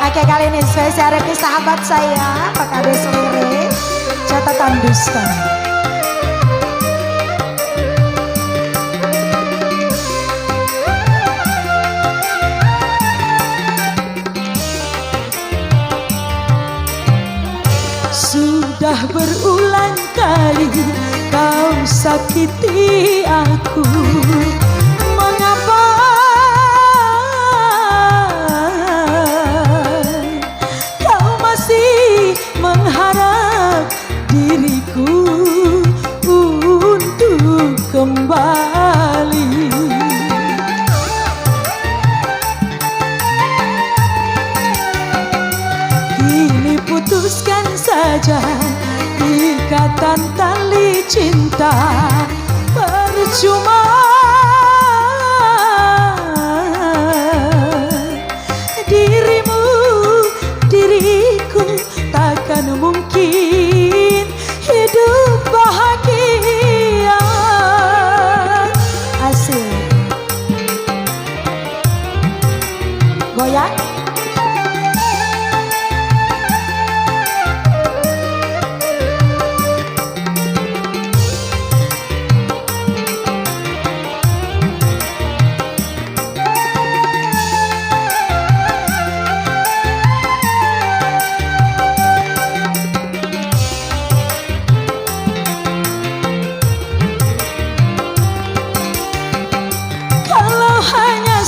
Oke, kali ini spesial request sahabat saya Pak Kades Lirik, catatan dusta. Sudah berulang kali kau sakiti aku, mengapa kau masih mengharap diriku untuk kembali? Kini putuskan saja ikatan tali cinta, percuma dirimu, diriku takkan mungkin hidup bahagia. Asik goyang.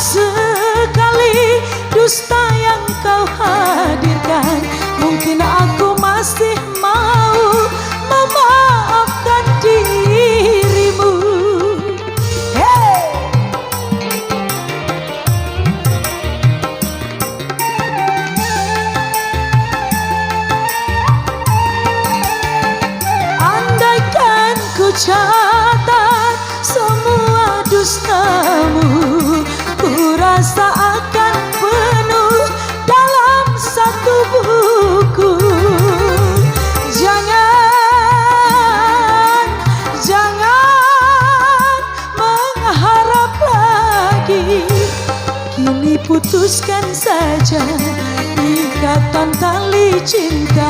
Sekali dusta yang kau hadirkan, mungkin aku masih mau memaafkan dirimu. Hey! Andaikan ku catat semua dustamu, ku rasa akan penuh dalam satu buku. Jangan, jangan mengharap lagi. Kini putuskan saja ikatan tali cinta,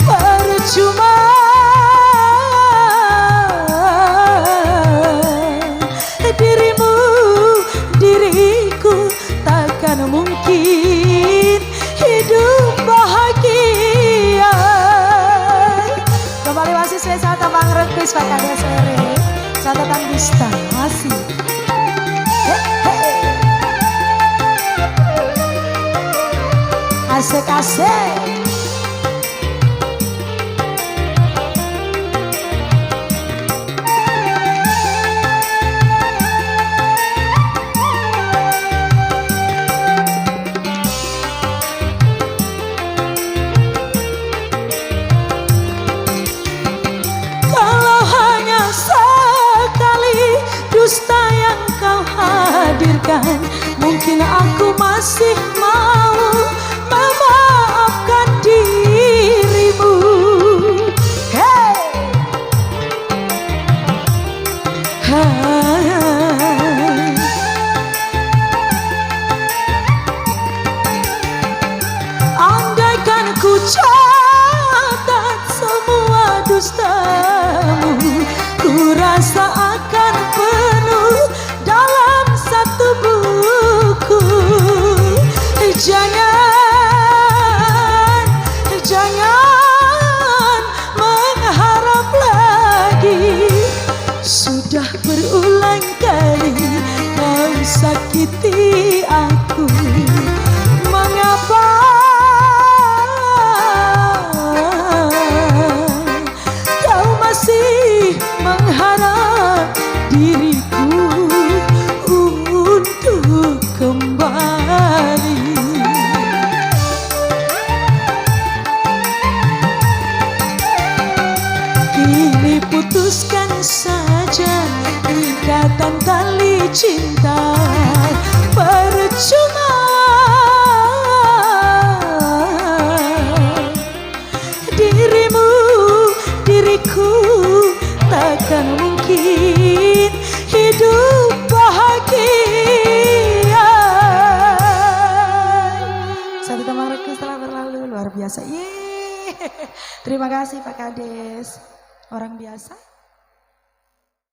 percuma dirimu, diriku takkan mungkin hidup bahagia. Kembali masih spesial tembang request Pak Kades Lirik, catatan dusta masih. Asik-asik. Dusta yang kau hadirkan, mungkin aku masih mau memaafkan dirimu. Hey! Andaikan ku catat semua dustamu, ku rasa akan penuh dalam satu buku. Jangan, jangan mengharap lagi. Sudah berulang kali kau sakiti aku, mengapa kau masih mengharap diriku untuk kembali? Kini putuskan saja ikatan tali cinta, percuma dirimu, diriku takkan mungkin hidup bahagia. Satu luar biasa. Terima kasih Pak Kades. Orang biasa.